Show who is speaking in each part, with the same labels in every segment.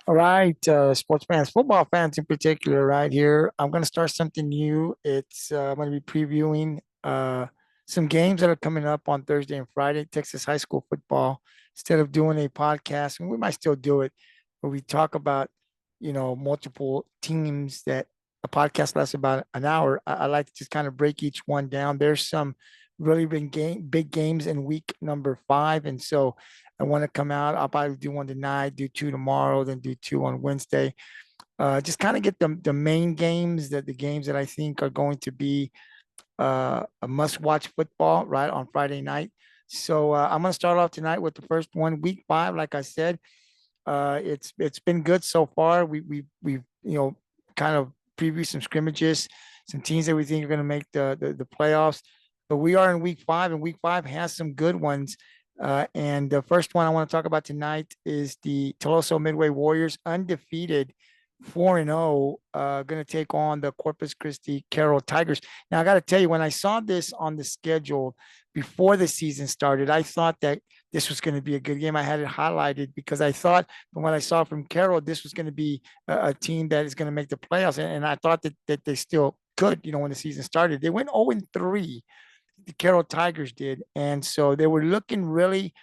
Speaker 1: All right, sports fans, football fans in particular, right here. I'm going to start something new. I'm going to be previewing some games that are coming up on Thursday and Friday, Texas high school football. Instead of doing a podcast, and we might still do it, where we talk about, multiple teams that a podcast lasts about an hour. I like to just kind of break each one down. There's some really big games in week number 5, and so I want to come out. I'll probably do one tonight, do two tomorrow, then do two on Wednesday. Just kind of get the main games, the games that I think are going to be a must-watch football right on Friday night. So I'm going to start off tonight with the first one, week 5. Like I said, it's been good so far. We kind of preview some scrimmages, some teams that we think are going to make the playoffs. But we are in week 5, and week 5 has some good ones. And the first one I want to talk about tonight is the Toloso Midway Warriors, undefeated, 4-0, going to take on the Corpus Christi Carroll Tigers. Now, I got to tell you, when I saw this on the schedule before the season started, I thought that this was going to be a good game. I had it highlighted because I thought from what I saw from Carroll, this was going to be a team that is going to make the playoffs. And I thought that they still could, when the season started. They went 0-3, the Carroll Tigers did. And so they were looking really,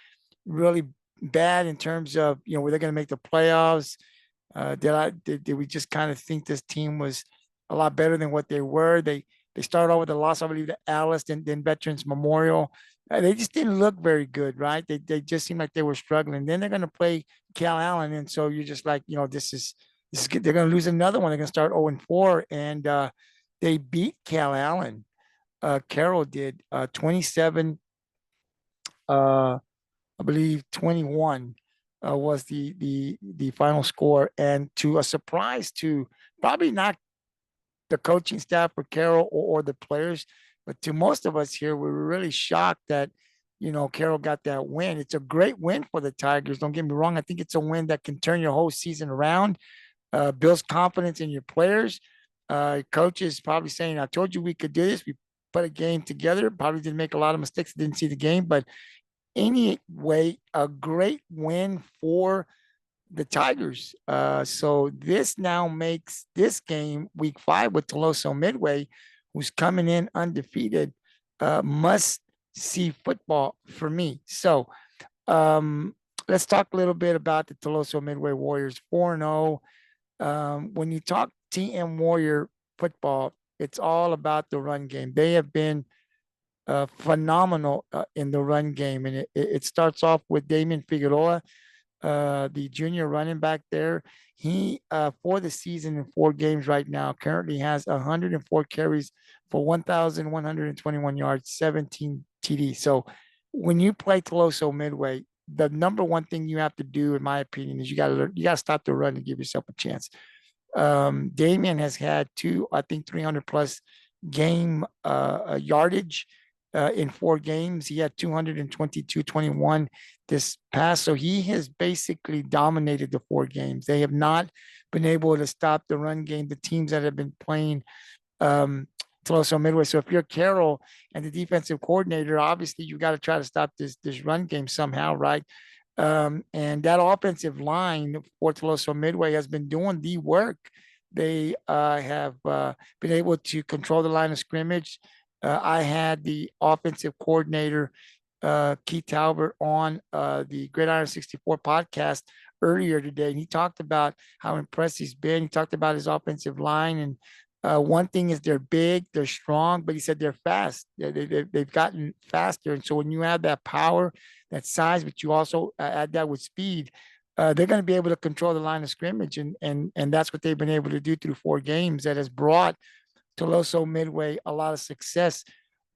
Speaker 1: really bad in terms of, were they going to make the playoffs? Did we just kind of think this team was a lot better than what they were? They started off with a loss, I believe, to Alice, then Veterans Memorial. They just didn't look very good, right? They just seemed like they were struggling. Then they're going to play Cal Allen, and so you're just like, this is good. They're going to lose another one. They're going to start 0-4, and they beat Cal Allen. Carroll did 27, I believe 21 was the final score, and to a surprise to probably not the coaching staff for Carroll or the players, but to most of us here, we were really shocked that Carroll got that win. It's a great win for the Tigers. Don't get me wrong. I think it's a win that can turn your whole season around, builds confidence in your players. Coaches probably saying, "I told you we could do this." We put a game together. Probably didn't make a lot of mistakes. Didn't see the game, but anyway, a great win for the Tigers. So this now makes this game, week 5, with Toloso Midway, who's coming in undefeated, must see football for me. So um, let's talk a little bit about the Toloso Midway Warriors, 4-0. When you talk TM Warrior football, it's all about the run game. They have been phenomenal in the run game. And it starts off with Damian Figueroa, the junior running back there. He, for the season in 4 games right now, currently has 104 carries for 1,121 yards, 17 TD. So when you play Toloso Midway, the number one thing you have to do, in my opinion, is you got to stop the run and give yourself a chance. Damian has had I think 300 plus game yardage in 4 games. He had 222-21 this past. So he has basically dominated the 4 games. They have not been able to stop the run game, the teams that have been playing Toloso Midway. So if you're Carroll and the defensive coordinator, obviously you got to try to stop this run game somehow, right? And that offensive line for Toloso Midway has been doing the work. They have been able to control the line of scrimmage. I had the offensive coordinator, Keith Talbert, on the Gridiron 64 podcast earlier today, and he talked about how impressed he's been. He talked about his offensive line, and one thing is they're big, they're strong, but he said they're fast. They've gotten faster, and so when you have that power, that size, but you also add that with speed, they're going to be able to control the line of scrimmage, and that's what they've been able to do through 4 games. That has brought Toloso Midway a lot of success.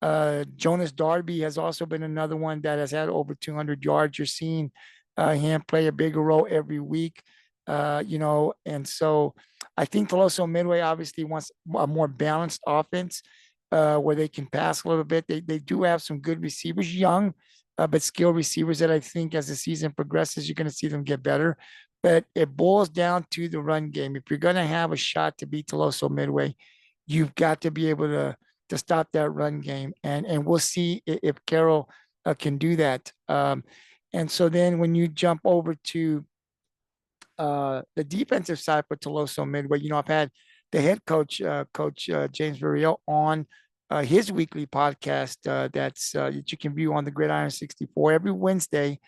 Speaker 1: Jonas Darby has also been another one that has had over 200 yards. You're seeing him play a bigger role every week, and so I think Toloso Midway obviously wants a more balanced offense where they can pass a little bit. They do have some good receivers, young but skilled receivers that I think as the season progresses, you're going to see them get better. But it boils down to the run game. If you're going to have a shot to beat Toloso Midway, you've got to be able to stop that run game, and we'll see if Carroll can do that. And so then when you jump over to the defensive side for Toloso Midway, I've had the head coach, Coach James Variel, on his weekly podcast that you can view on the Gridiron 64 every Wednesday.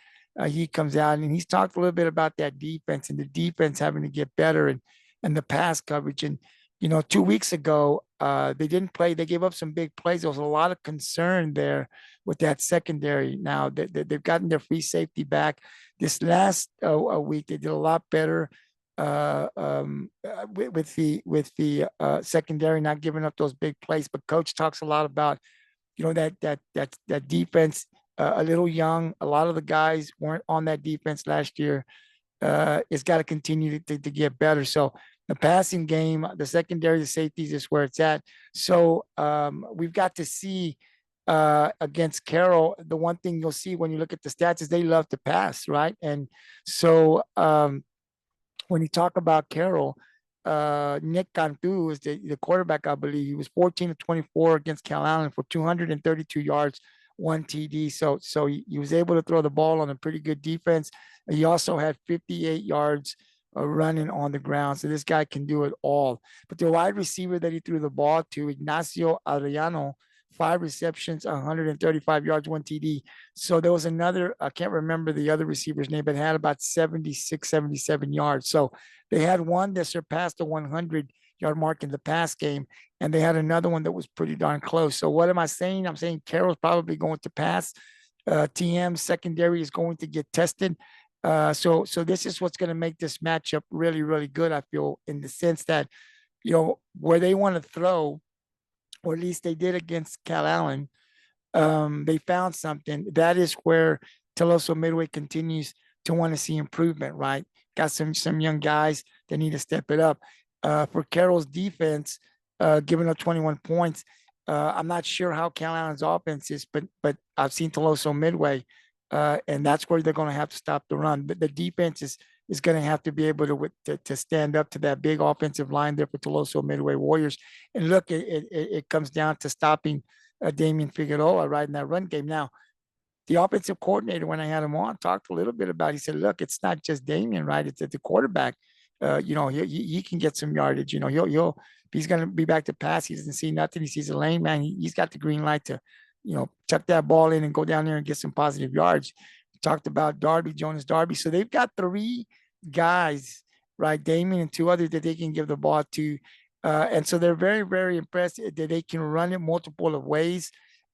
Speaker 1: He comes out and he's talked a little bit about that defense and the defense having to get better and the pass coverage. And 2 weeks ago, they didn't play. They gave up some big plays. There was a lot of concern there with that secondary. Now they've gotten their free safety back. This last week, they did a lot better with the secondary, not giving up those big plays. But coach talks a lot about that defense, a little young. A lot of the guys weren't on that defense last year. It's got to continue to get better. So the passing game, the secondary, the safeties is where it's at. So we've got to see against Carroll. The one thing you'll see when you look at the stats is they love to pass, right? And so when you talk about Carroll, Nick Cantu is the quarterback, I believe. He was 14 of 24 against Cal Allen for 232 yards, 1 TD. So he was able to throw the ball on a pretty good defense. He also had 58 yards running on the ground. So this guy can do it all. But the wide receiver that he threw the ball to, Ignacio Arellano, 5 receptions, 135 yards, 1 TD. So there was another, I can't remember the other receiver's name, but had about 76, 77 yards. So they had one that surpassed the 100-yard mark in the pass game, and they had another one that was pretty darn close. So what am I saying? I'm saying Carroll's probably going to pass. TM secondary is going to get tested. So this is what's going to make this matchup really, really good, I feel, in the sense that, where they want to throw, or at least they did against Cal Allen, they found something. That is where Teloso Midway continues to want to see improvement, right? Got some young guys that need to step it up. For Carroll's defense, giving up 21 points, I'm not sure how Cal Allen's offense is, but I've seen Teloso Midway, and that's where they're going to have to stop the run. But the defense is going to have to be able to stand up to that big offensive line there for Teloso Midway Warriors. And look, it comes down to stopping Damian Figueroa right in that run game. Now, the offensive coordinator, when I had him on, talked a little bit about it. He said, look, it's not just Damian, right? It's the quarterback. He can get some yardage. If he's going to be back to pass, he doesn't see nothing. He sees a lane, man. He's got the green light to, chuck that ball in and go down there and get some positive yards. We talked about Jonas Darby. So they've got 3 guys, right? Damian and 2 others that they can give the ball to. And so they're very, very impressed that they can run it multiple of ways.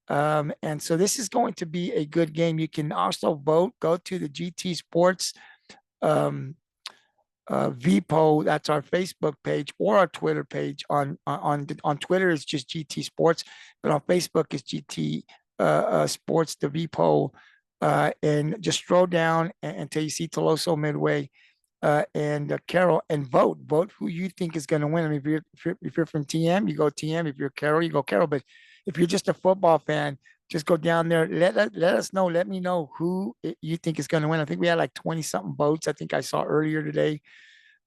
Speaker 1: And so this is going to be a good game. You can also vote, go to the GT Sports VPO, that's our Facebook page, or our Twitter page. On Twitter, it's just GT Sports, but on Facebook, it's GT Sports, the VPO. And just scroll down until you see Teloso Midway and Carroll, and vote who you think is going to win. I mean, if you're from TM, you go TM. If you're Carroll, you go Carroll. But if you're just a football fan, just go down there. Let us know. Let me know who you think is going to win. I think we had like 20 something votes. I think I saw earlier today,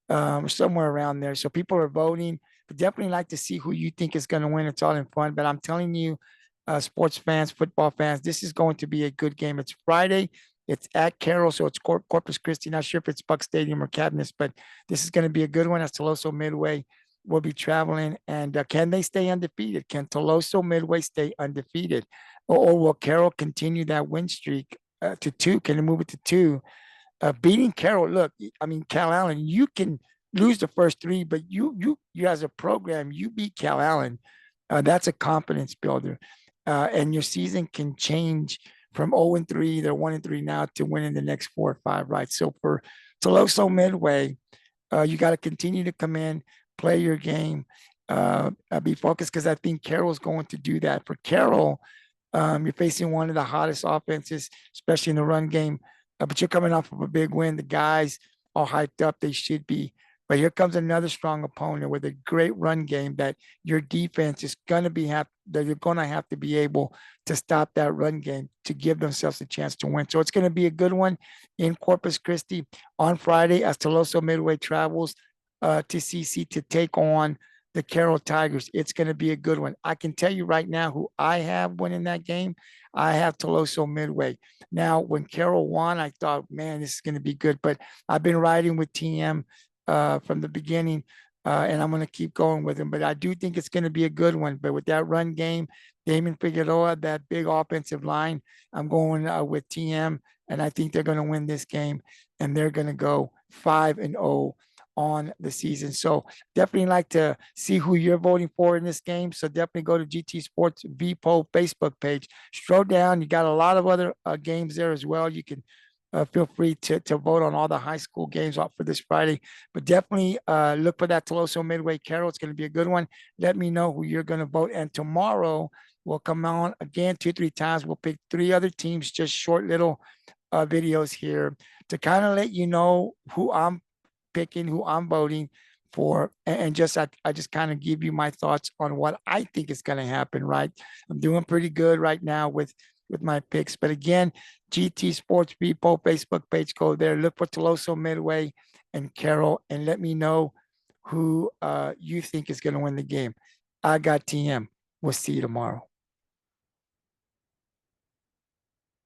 Speaker 1: somewhere around there. So people are voting. But definitely like to see who you think is going to win. It's all in fun. But I'm telling you, sports fans, football fans, this is going to be a good game. It's Friday. It's at Carroll, so it's Corpus Christi. Not sure if it's Buck Stadium or Cabinets, but this is going to be a good one. As Teloso Midway will be traveling, and can they stay undefeated? Can Teloso Midway stay undefeated, or will Carroll continue that win streak to 2? Can they move it to 2? Beating Carroll, look, I mean, Cal Allen, you can lose the first 3, but you as a program, you beat Cal Allen. That's a confidence builder, and your season can change from 0-3, they're 1-3 now, to winning the next 4 or 5, right? So for Teloso Midway, you got to continue to come in, play your game, be focused, because I think Carroll's going to do that. For Carroll, you're facing one of the hottest offenses, especially in the run game, but you're coming off of a big win. The guys are hyped up. They should be. But here comes another strong opponent with a great run game that your defense is going to that you're going to have to be able to stop that run game to give themselves a chance to win. So it's going to be a good one in Corpus Christi on Friday as Teloso Midway travels to CC to take on the Carroll Tigers. It's going to be a good one. I can tell you right now who I have winning that game. I have Toloso Midway. Now, when Carroll won, I thought, man, this is going to be good. But I've been riding with TM from the beginning, and I'm going to keep going with him. But I do think it's going to be a good one. But with that run game, Damon Figueroa, that big offensive line, I'm going with TM, and I think they're going to win this game, and they're going to go 5-0 on the season. So definitely like to see who you're voting for in this game. So definitely go to GT Sports VPO Facebook page. Scroll down. You got a lot of other games there as well. You can feel free to vote on all the high school games out for this Friday. But definitely look for that Toloso Midway Carroll. It's going to be a good one. Let me know who you're going to vote. And tomorrow we'll come on again 2-3 times. We'll pick 3 other teams, just short little videos here to kind of let you know who I'm picking, who I'm voting for, and just I just kind of give you my thoughts on what I think is going to happen. Right, I'm doing pretty good right now with my picks. But again, GT Sports People Facebook page, go there, look for Toloso Midway and Carroll, and let me know who you think is going to win the game. I got TM. We'll see you tomorrow.